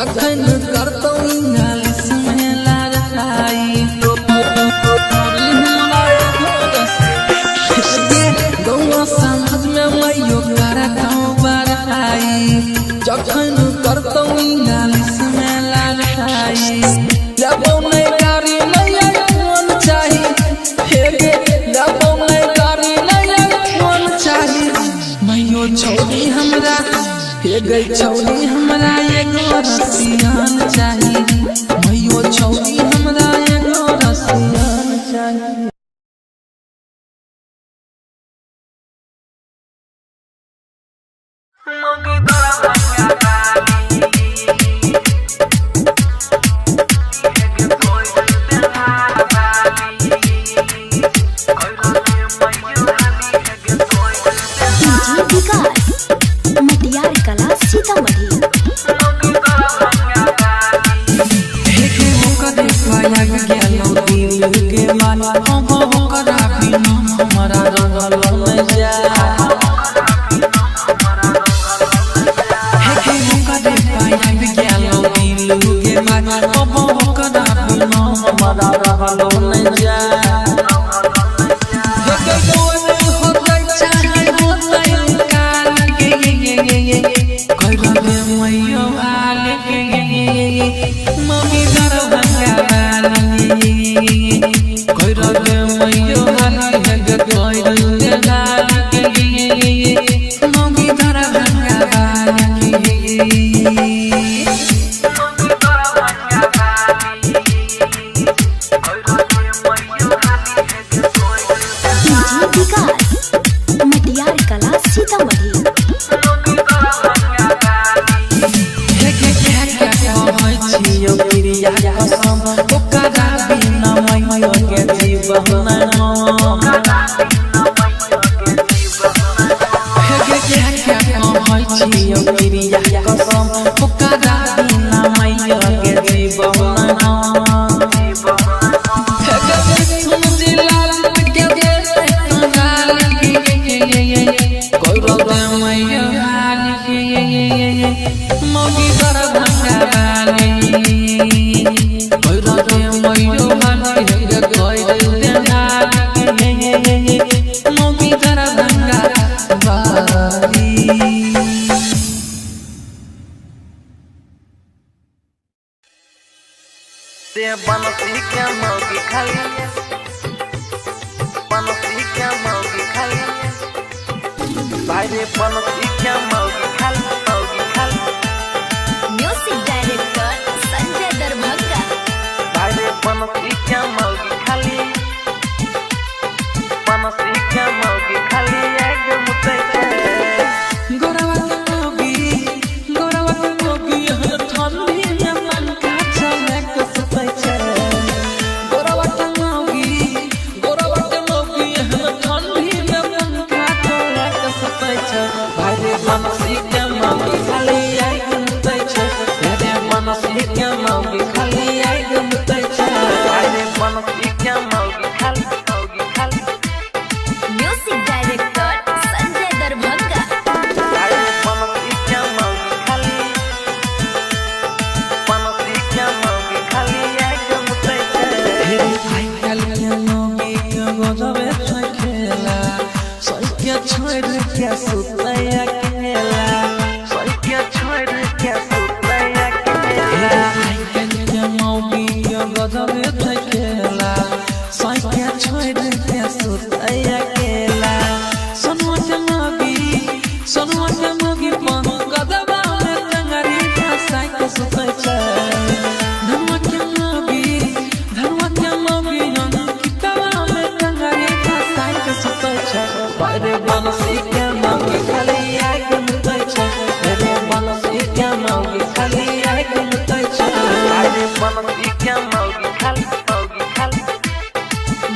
जखन करतौ इंग्लिश में लड़ाई गौवा समाज में मैयो करतौ बड़ाई जखन करतौ इंग्लिश में लड़ाई लेबौ नहीं गाड़ी नहीं फोन चाही हेगे लेबौ नहीं गाड़ी नहीं फोन चाही मैयो छौरी हमरा हे गई छौरी हमरा एगो रसियान चाही मैयो छौरी हमरा एगो रसियान चाही। Music director Sanjay Darbhanga. Music director Sanjay Darbhanga.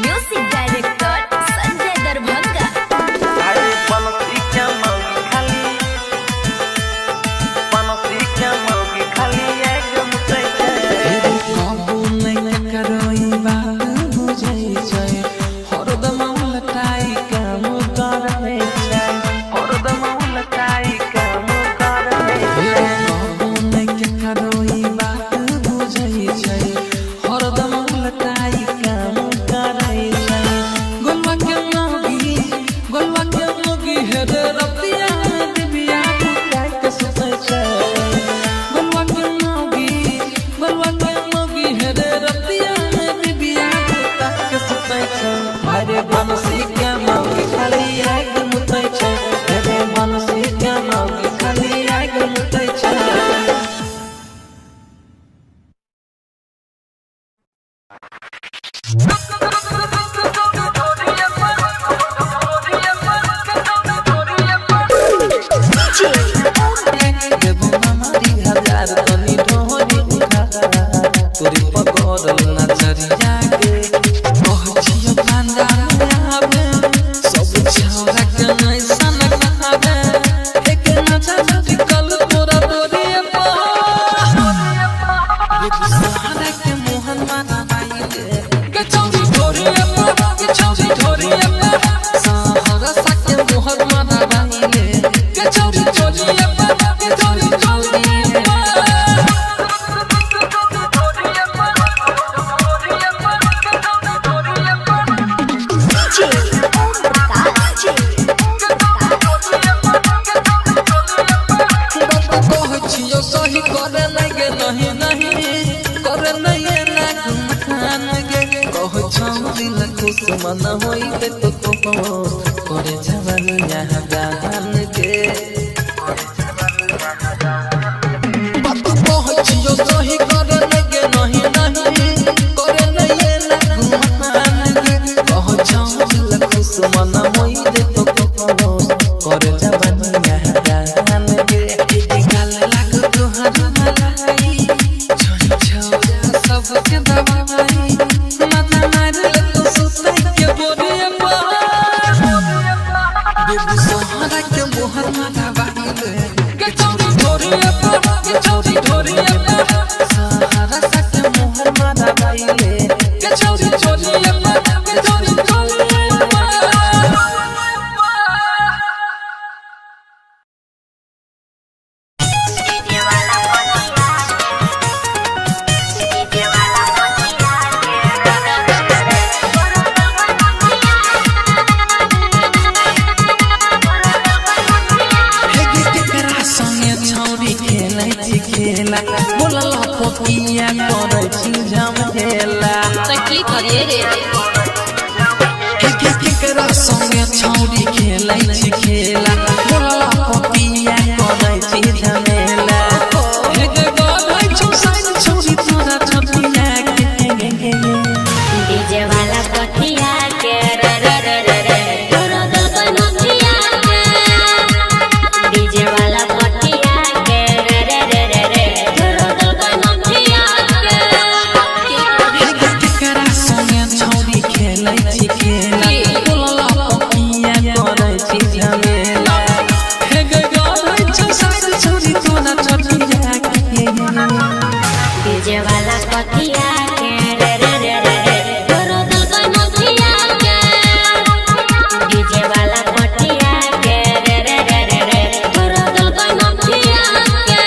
Music director Sanjay Darbhanga. करोई बजरिया के पहुँचियो खानदान में आवे सब छौरा के ऐसा न खावे एक नजर टिकल तोरा तोरिए पर सहारा के मोहन माना भाई के चौरी ढोरिए पर के चौरी ढोरिए पर सहारा सा के मोहन माना भाई के चौरी ढोरिए पर के चौरी ढोरिए सही करे नहीं करे नहीं ना घुमान गे कह छौरी ल खुश मन होई ते तो करे जवानी यहाँ गान के बात पहुँचियो सही करे नहीं करे नहीं ना घुमान गे कह छौरी ल खुश मन होई ते तो करे जवानी यहाँ गान के गाल लाग तोहर मलाई सबके दबाई माथा मारल तो सुताई के बोरे बेबी सहारा के मोहर माथा बाहिले के चौरी ढोरिए पर के चौरी ढोरिए पर सहारा सा के मोहर माथा बाहिले के चौरी ढोरिए पर के चौरी ढोरिए बोला पपिया करे छी झमेला की करिए रे केकरा संगे छौरी खेलै छी खेला बोला पपिया करे छी झमेला हे गे गाय छौ साइन छौरी तोरा छपिया के डीजे वाला पटिया के रे रे रे रे तोरा दल कनटिया के डीजे वाला पटिया के रे रे रे रे तोरा दल कनटिया के केकरा संगे छौरी खेलै छी खेला बोला पपिया करे छी झमेला हे गे गाय छौ साइन छौरी तोरा छपिया के डीजे वाला पटिया के रे रे रे रे तोरा दल कनटिया के डीजे वाला पटिया के रे रे रे रे तोरा दल कनटिया के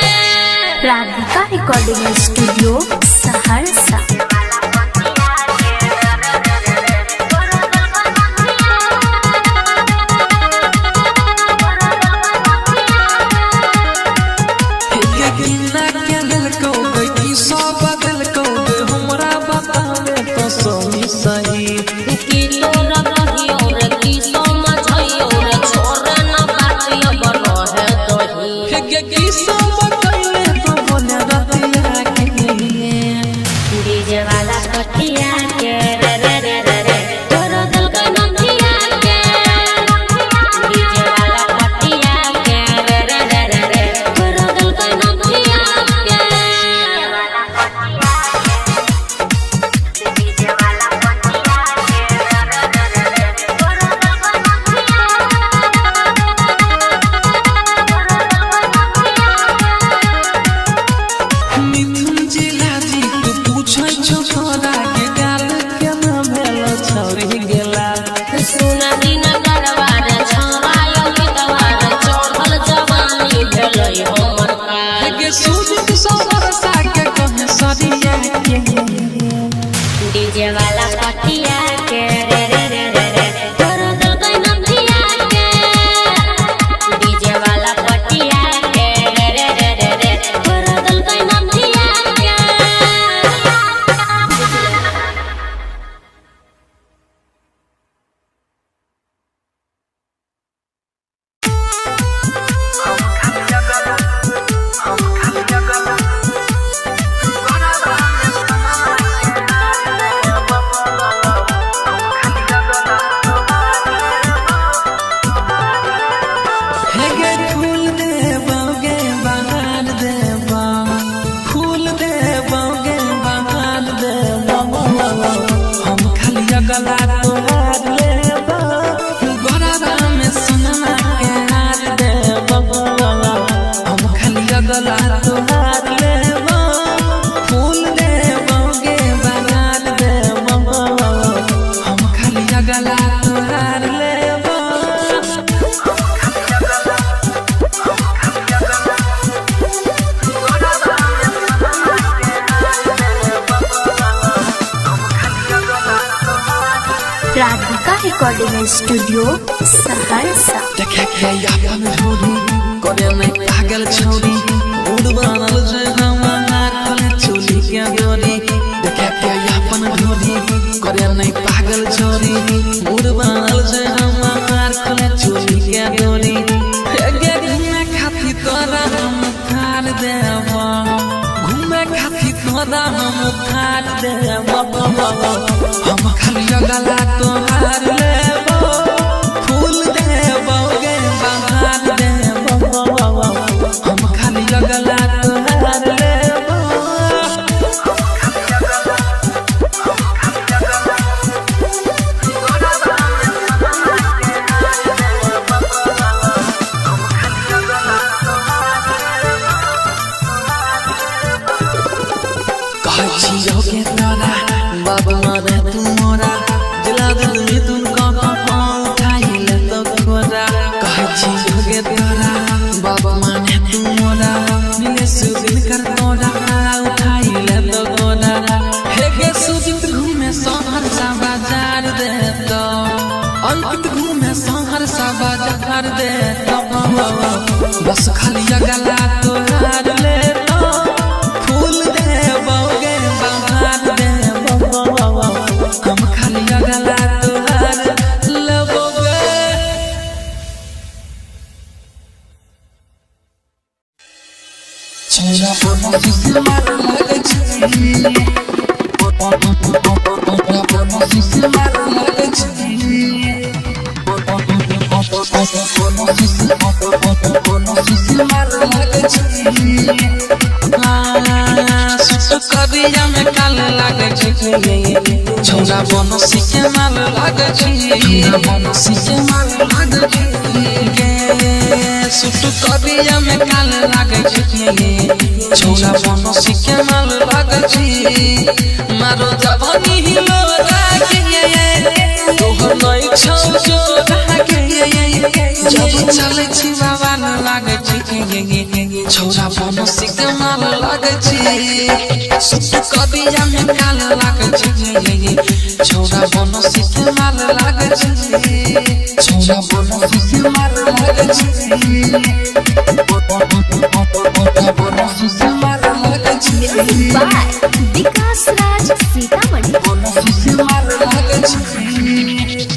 राधिका रिकॉर्डिंग स्टूडियो सहरसा किन्ना के दिलको की सब दिलको हमरा बतावे तो सही सही की तोरा कहियो रे की समझइयो रे छोरा न बातियो बनो है दही की सब कहले तो बोले रतिया के डीजे रिकॉर्डिंग स्टूडियो सहरसा। देखे के अपन ढोरी करे में पागल छोरी मूड बनल जे हमार खोले चोली के डोरी। देखे के अपन ढोरी करे में पागल छोरी मूड बनल जे हमार खोले चोली के डोरी। एगे घूमे खातिर तोरा हम थार देवा घूमे खातिर तोरा हम थार देवा हम खाली गला तोहार लेबो फूल देबो गे बहार देबो हम खाली गला तोहार लेबो। कहछि गे तोरा बाबा मारे तू मोरा दिला दिल में तुमको उठाई ले तो खोरा। कहछि गे तोरा बाबा माने तू मोरा मिले सुदिन कर तोरा उठाई ले तो खोरा। हे गे सुदित घूमे शहर सा बाजार दे तो अंकित घूमे शहर सा बाजार दे तो बस खाली गला तोहार ले तो फूल देबो गे बहार देबो हम खाली गला तोहार लेबो गे। छोरा बोनो सिसे मार लगे छी बोनो सिसे मार लगे छी बोनो सिसे मार लगे छी। सुत करिया में काल लागे छी छोरा बोनो सिसे मार लगे छी बोनो सिसे मार लगे छी सुत करिया में काल लागे छी छोरा बोनो सिसे मार लगे छी। मारो जवानी हिलो रागे तोहर नई छौ जो रागे जब चले छी बाबा न लागे छी छोरा बोनो सिसे मार लागे छी सुत करिया में काल लागे छी छोरा बोनो सिसे मार लागे छी छोरा बोनो सिसे मार लागे छी बोनो सिसे मार लागे छी विकास राज सीतामढ़ी। बोनो सिसे मार लागे छी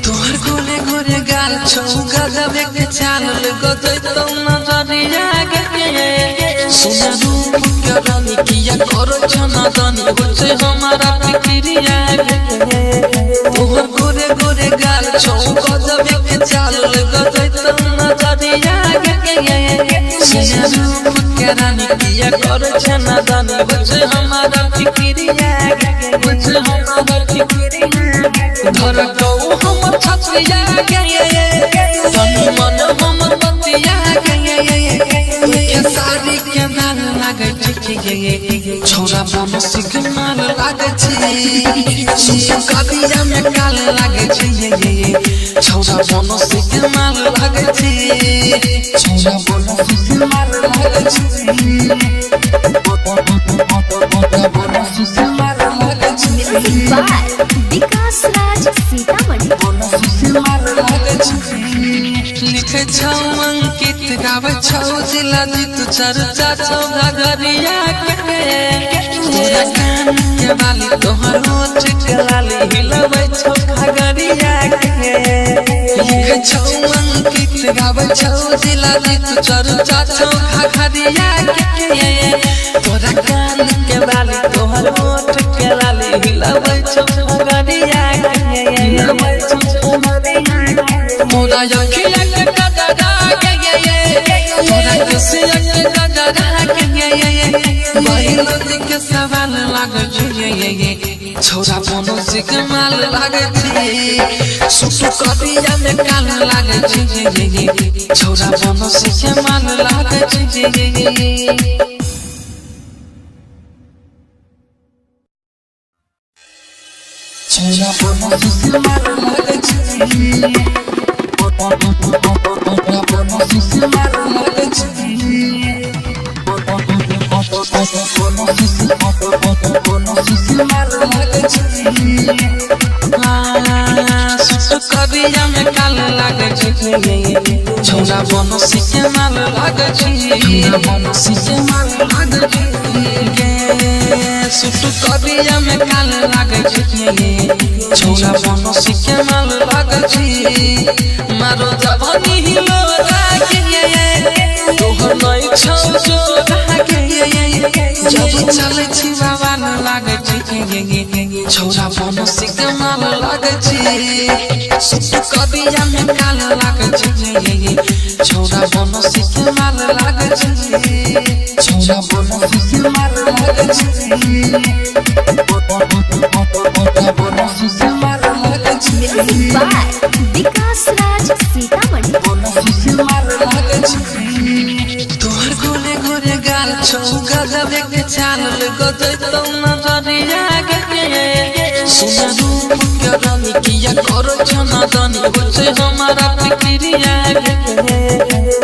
तोहर गोरे गोरे गाल छौ गजब के चाल गजै तो नजरिया गे सुना रूप के रानी किया करो छना दानी होछे हमारा फिक्रिया गे तोहर गोरे गोरे गाल छौ गजब के चाल गजै तो नजरिया गे सुना रूप के रानी किया करो छना दानी होछे हमारा फिक्रिया गे होछे हमारा फिक्रिया धर को हमर छछिया गे तनी मन हमर बतिया गे सारी के माल लागे छी छोरा बोनो सिके माल लागे छी सुत करिया में काल लागे छी छोरा बोनो सिके माल लागे छी छोरा बोनो सिके माल लागे छी बोनो सिके माल लागे छी विकास राज सीतामढ़ी। बोनो सिके माल लागे छी लिखे छौ अंकित गावे छौ जिला जीत चर्चा छौ घगरिया के तोरा कान के बाली तोहर होठ के लाली हिलबै छौ घगरिया के लिखे छौ अंकित गावे छौ जिला जीत चर्चा छौ घगरिया के तोरा कान के बाली तोहर होठ के लाली हिलबै छौ घगरिया के हिलबै छौ घगरिया मोरा अखिया के गजरा के तोरा किसिया के गजरा के महिलो के सवाल लागे छी छोरा बोनो सिके माल लागे छी सुत करिया में काल लागे छी छोरा बोनो सिके माल लागे छी। छोरा बोनो सिके माल लागे छी बोनो सिके माल लागे छी बोनो सिके माल लागे छी करिया में काल लागे छी छोरा बनसी के माल लागे छी छोरा बनसी के माल लागे छी सुट करिया में काल लागे छी छोरा बनसी के माल लागे छी मारो जवानी हिलो लागे तोहर नहीं छौ जो लागे जब चले छी बाबा न लागे छी छोरा बनसी के माल लागे छी सुट करिया में काल लागे छी छोरा बनसी के माल लागे छी छोरा बनसी के माल लागे छी बनसी के माल लागे छी विकास राज सीतामढ़ी बनसी के माल लागे छी तोहर गोरे गोरे गाल छौ गजब के चाल गजै तो नजरिया के सुना रूप के रानी किया करो छना दानी बचे हमारा फिक्रिया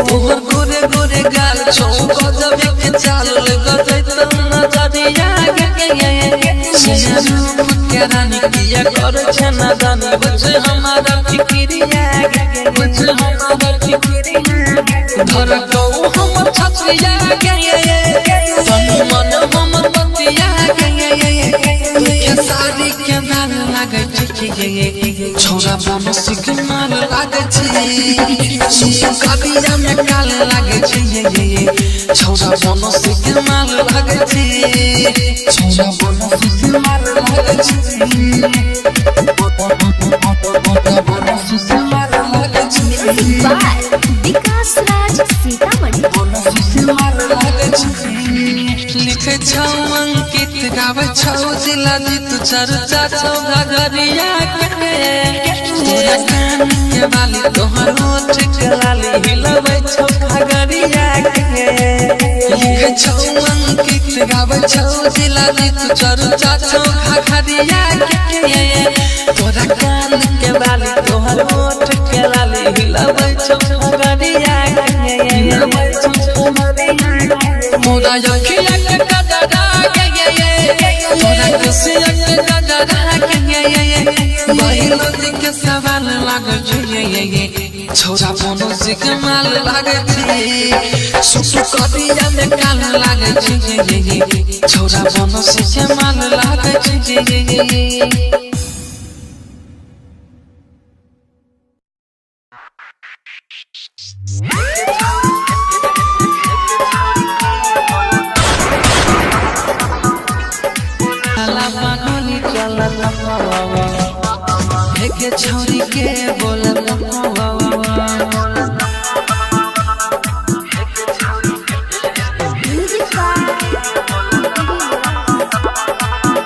तोहर गोरे गोरे गाल छौ गजब के चाल गजै तो नजरिया के सुना रूप के रानी किया करो छना दानी बचे हमारा फिक्रिया बचे हमारा फिक्रिया धर को हम छछिया तनु मन हम बतिया के सारी के माल लागे छी छोरा बनसी के माल लागे छी सुन करिया में काल लागे छी छोरा बनसी के माल लागे छी छोरा बनसी के माल लागे छी बनसी के माल लागे छी विकास राज सीतामढ़ी बनसी के माल लागे छी लिखे छौ अंकित गावे छौ जिला जीत चर्चा छौ घगरिया के तोरा कान के बाली तोहर होठ के लाली हिलबै छौ घगरिया के लिखे छौ अंकित गावे छौ जिला जीत चर्चा छौ घगरिया के तोरा कान के बाली तोहर होठ के लाली हिलबै छौ घगरिया के हिलबै छौ घगरिया मोरा अखिया के गजरा के तोरा खुशिया के गजरा के महिला के सवाल लागे छी छोरा बनसी के माल लागे छी सुट करिया में काल लागे छी छोरा बनसी के माल लागे छी के छौरी के बोल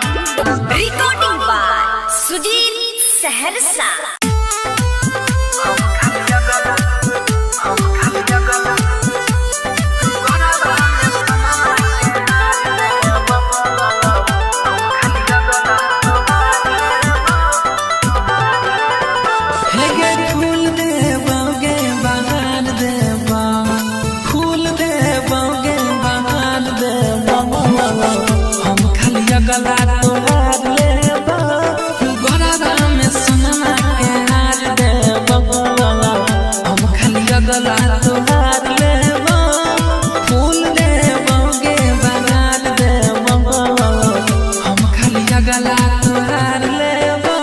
रिकॉर्डिंग बाय सुधीर सहरसा गला तोहार लेबा गोराबा में सोनमा के हार देबा हम खाली गला तोहार लेबा फूल देबा गे बगान देबा हम खाली गला तोहार लेबा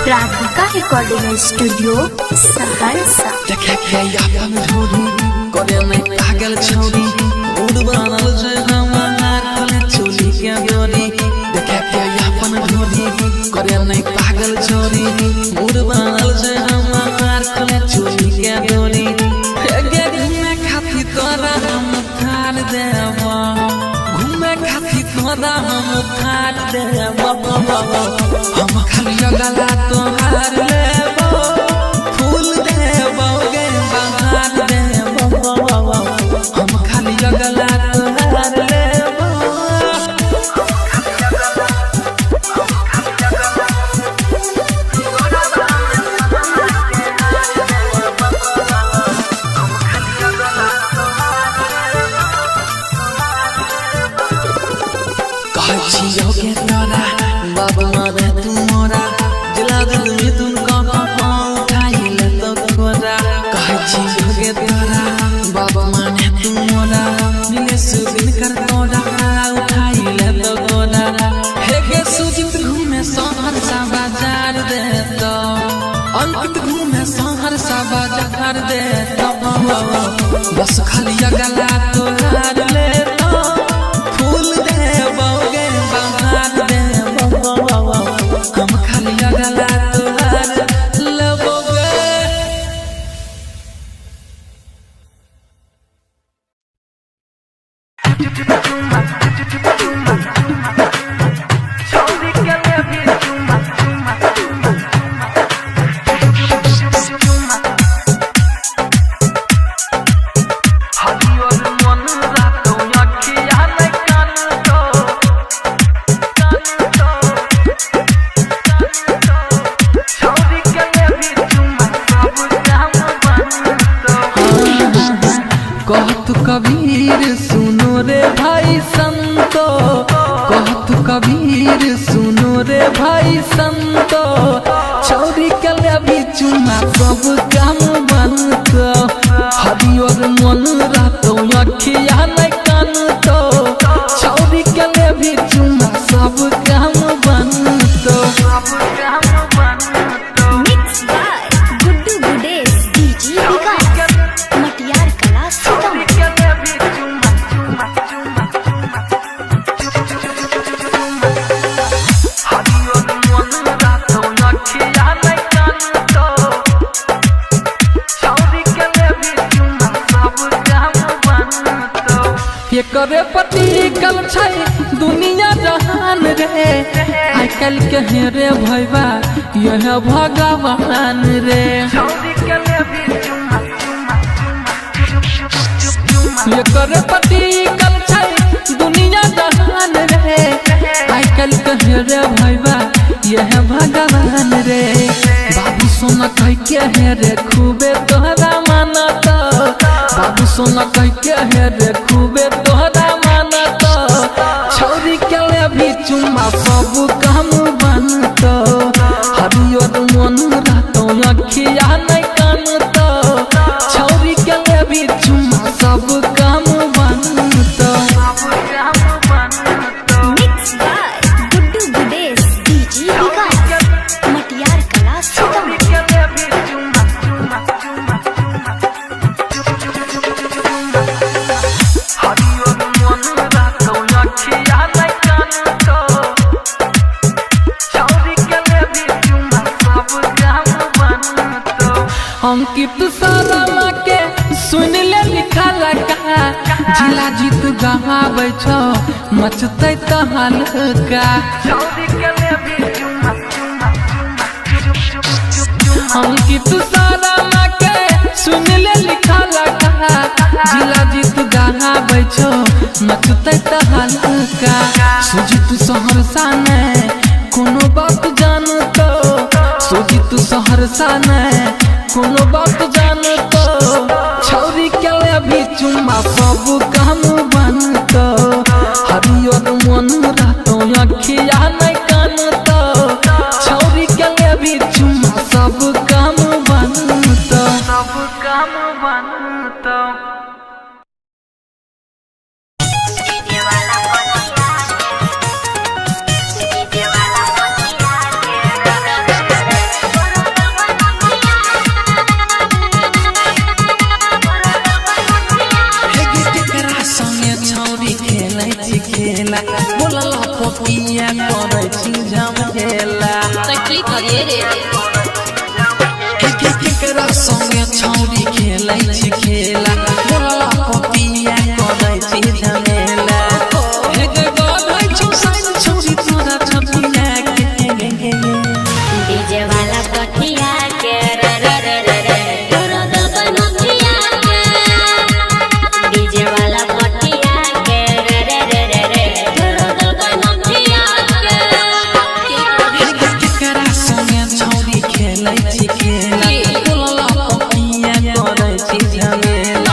राधिका रिकॉर्डिंग स्टूडियो सहरसा देखे के अपन धोरी करे में पागल छौरी मूड बनल जे हमार खोले चोली के डोरी देखे के अपन धोरी करे में पागल छौरी मूड बनल जे हमार खोले चोली के डोरी गे घूमे खाती तोरा हम थार देबा घूमे खाती तोरा हम थार देबा हम खाली गला तोहार लेबा फूल देबा गे बहार देबा हम खाली गला तोहार लेबा मत घूमे शहर सा बाजार दे बस खाली गला तोहार ले तो फूल दे बोगे बहार दे हम खाली गला तोहार लेबोगे। कहत कबीर सुनो रे भाई संतो, कहत कबीर सुनो रे भाई संतो, छौरी के लेबी चुमा सब काम बनतो, हरियर मन रहतो अखिया नहीं कानतो, छौरी के लेबी चुमा सब काम बनतो। Mix by Guddu Gudesh DJ विकास मटियार कला सीतामढ़ी। ये करे पति कल छै दुनिया जहान रे, आई कल के रे भैया यह भगवान रे। ये करे पति कल छै दुनिया जहान रे, आई कल के रे भैया यह भगवान रे। बाबू सोना कह के रे खूबे तोहरा मानत, बाबू सोना कह के रे खूबे तोहरा मानत, छौरी के लेबी चुम्मा सब काम बनतो, हरियर मन रहतो अखिया नहीं कानतो, छौरी के लेबी चुम्मा सब काम बनतो। Mix by Guddu Gudesh DJ विकास मटियार कला सीतामढ़ी। अंकित सारा के सुन ले लिखा लगा, जिला जीत गहाबै छौ मचतै तहलका। अंकित सारा के सुन ले लिखा लगा, जिला जीत गहाबै छौ मचतै तहलका। सुजित सहरसा ने कोनो बात जानतो, सुजित सहरसा ने कोनो बात जानतो, छौरी के लेबी चुम्मा सब काम बनतो, हरियर मन रहतो अखिया नहीं कानतो, छौरी के लेबी चुम्मा सब काम बनतो, सब काम बनतो। खेला बोलला पपिया करे छी झमेला की करिए रे केकरा संगे छौरी खेलै छी खेला, बोलला पपिया करे छी झमेला। हे गे गधै छौ साइन छौरी तोरा छपिया के डीजे वाला पटिया के रे रे रे रे रे तोरा दल नथिया के, डीजे वाला पटिया के रे रे रे रे रे तोरा दल नथिया के। केकरा संगे छौरी खेलै छी खेला, बोलला पपिया करे छी झमेला।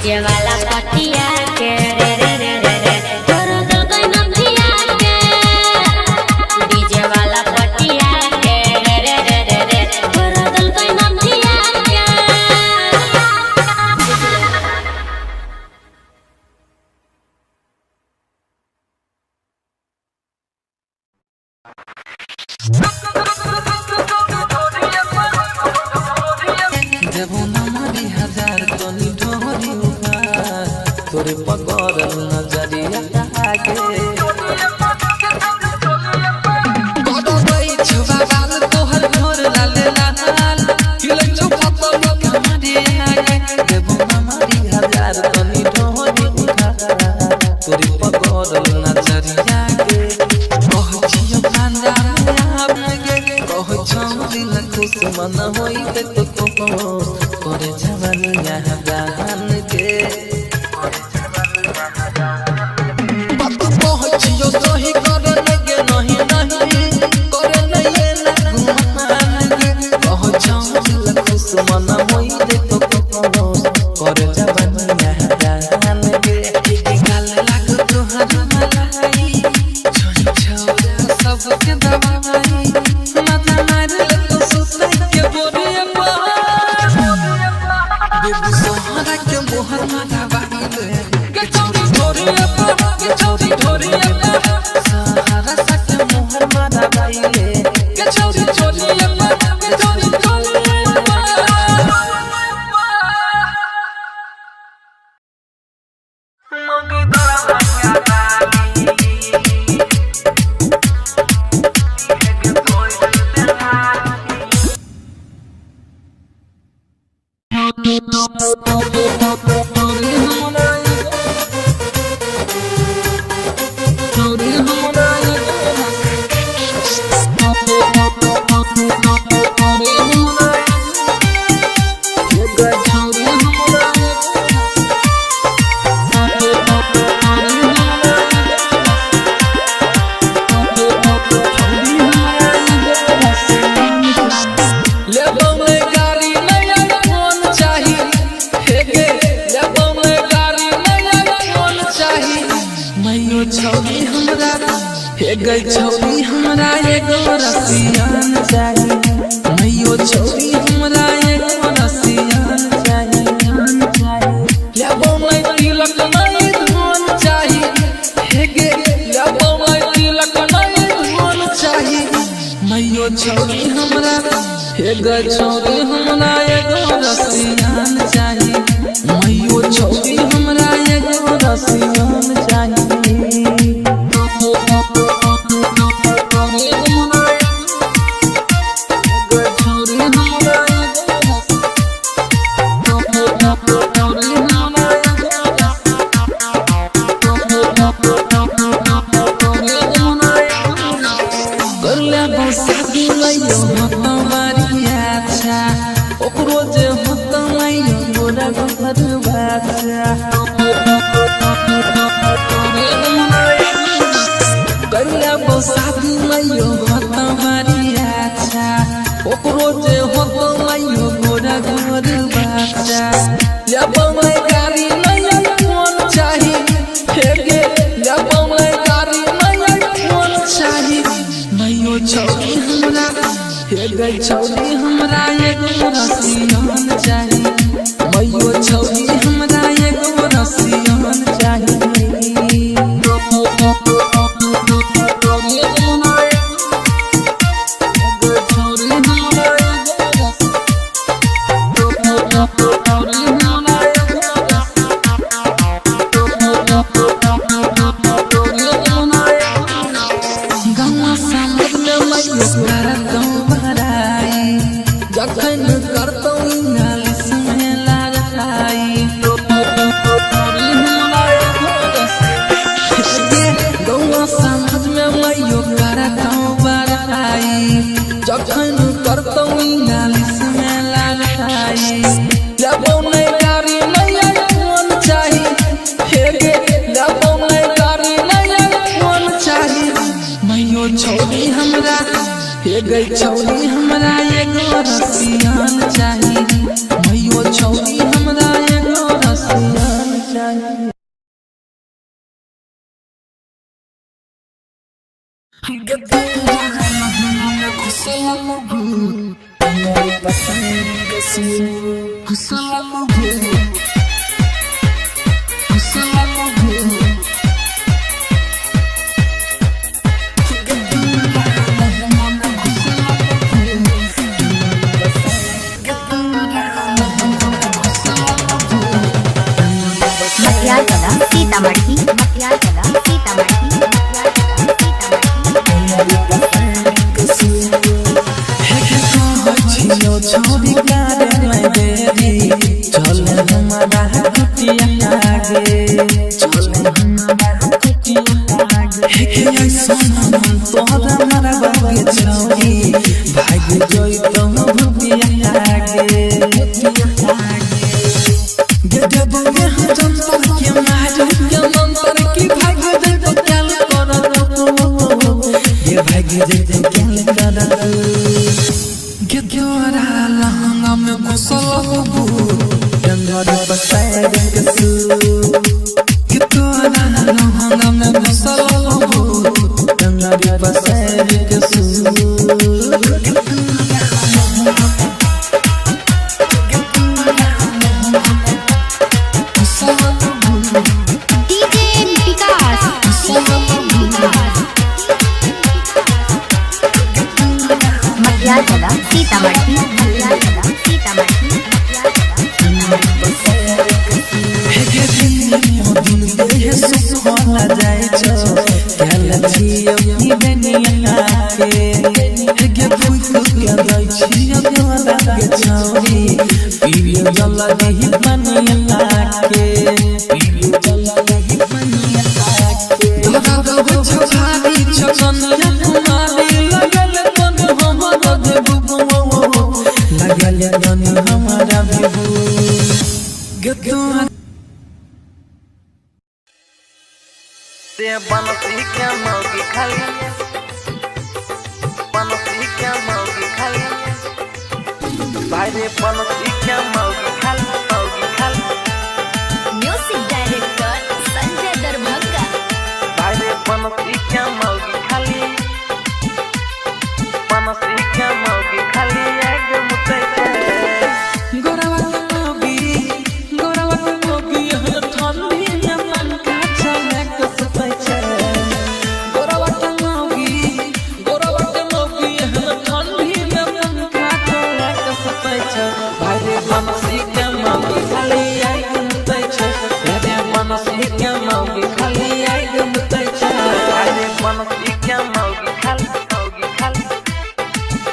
डीजे वाला पटिया के रे रे रे रे रे तोरो दिल कोई नथिया के डीजे वाला पटिया के रे रे रे रे रे तोरो दिल कोई नथिया के देबो ना मारी हजार तनी ढोरी उपार तोरे पकड़ल नजरिया आगे गड़बै छुबा गाल तोहर घोर लाल लाल हिलै छौ पतल कमारे आगे देबो ना मारी हजार तनी ढोरी उपार तोरे पकड़ल नजरिया आगे कहजियो कांदा आगे कह छौ दिल खुश मन होइते तो करे जवानी यहाँ बहन के बात पहुँचियो सही करे लगे नहीं करे नहीं ना घुमान के कह छौ दिल खुश मन होइते तो करे जवानी यहाँ बहन के गाल लाग तोहर मलाई छोड़ सबके दवाई माथा मार तो सुतै के बोरे बेबी सोहरा के मोहर माथा बाहिले के चौड़ी ढोरी सहारा सके मोहर माथा बाहिले के चौड़ी ढोरी गई छौरी हमरा एगो रसियान चाही मैयो छौरी हमरा एगो रसियान चाही लेबो मैं तिलक नहीं धन चाही हे गे लेबो मैं तिलक नहीं धन चाही मैयो छौरी हमरा हे गई छौरी हमरा एगो रसियान चाही मैयो छौरी हमरा एगो रसियान चाही शादी मैयो होता हमारी अच्छा ओकरो जे होता मैयो गोरा गोर बच्चा लेबो मैं गाड़ी नहीं फोन चाही हे गे लेबो मैं गाड़ी नहीं फोन चाही मैयो छौरी हमरा हे गे छौरी हमरा एगो रसियान चाही मैयो छौरी हमरा एगो रसियान चाही जखन करतौ नालिस में लड़ाई गौआ समाज में मैयो करतौ बड़ाई जखन करतौ नालिस में लड़ाई लेबो नहीं गाड़ी नहीं फोन चाही हे गे लेबो नहीं गाड़ी नहीं फोन चाही मैयो छौरी हमरा हे गई छौरी हमरा एगो रसियान चाही मैयो छौरी हमरा एगो रसियान मटियार कला सीतामढ़ी मटियार कला सीतामढ़ी मटियार कला छियो छोरी कारे मैं देरी चल हमारा कुटिया आगे चल हमारा कुटिया आगे हे ऐसा मन तोहरा हमारा बागे छोरी भाग जोई तो भुबिया आगे गदे बंगे हम जनता के मारू के मंतर की भाग दे तो क्या कर ये भाग दे तो क्या कर Gedora lahanga me gusalabu Gangada basaya gasu Gedora lahanga me gusalabu Gangada basaya gasu DJ विकास मटियार कला सीतामढ़ी मटियार कला सीतामढ़ी मटियार कला दिन देह सुखला जाय छो केला छियो की दुनिया के गे फुक के जाय छियो तोरा के छौरी पियो जला दही बनिया के पियो जला दही बनिया के धगा दो छाड़ी छकनिया कुमारी लगल तन हमरा देबू लगल तन हमरा देबू गदो ते बनसी क्या मौगी खाली बनसी क्या मौगी खाली भाई रे बनसी क्या मौगी खाली म्यूजिक डायरेक्टर संजय दरभंगा भाई रे बनसी क्या मौगी खाली एकदम तैसे गोरावा मोगी हर ठंडी में मन का चले कसपै छे गोरावा मोगी हर ठंडी में मन का चले कसपै छे भाई रे बनसी के मोगी खाली एकदम तैसे रे बनसी के मोगी खाली एकदम तैसे भाई रे बनसी क्या मौगी खाली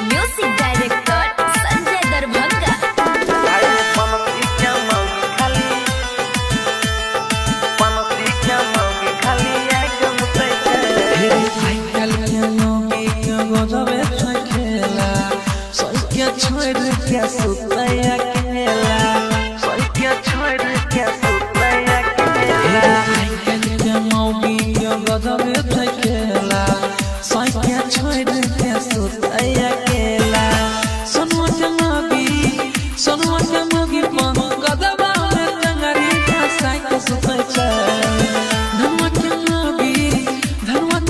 म्यूजिक डायरेक्टर संजय दरभंगा भाई रे बनसी क्या मौगी खाली एकदम तैसे आई कल के मोगी के गजबे खेला सैके छोड़ के सुतैया खेला क्या छोड़ क्या सुतैया के आई कल के मोगी के गजबे खेला सैके छोड़ के सुतैया खेला सोनुआ के मोगी पन गदबा में टंगरी का साइके सुतै छै धनुआ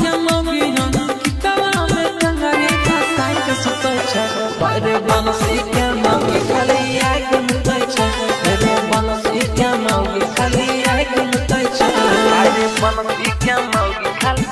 के मोगी हम किताबा में टंगरी का साइके सुतै छै रे बनसी के मोगी खाली एकदम तै छै रे बनसी के मोगी खाली एकदम तै छै भाई रे बनसी क्या मौगी खाली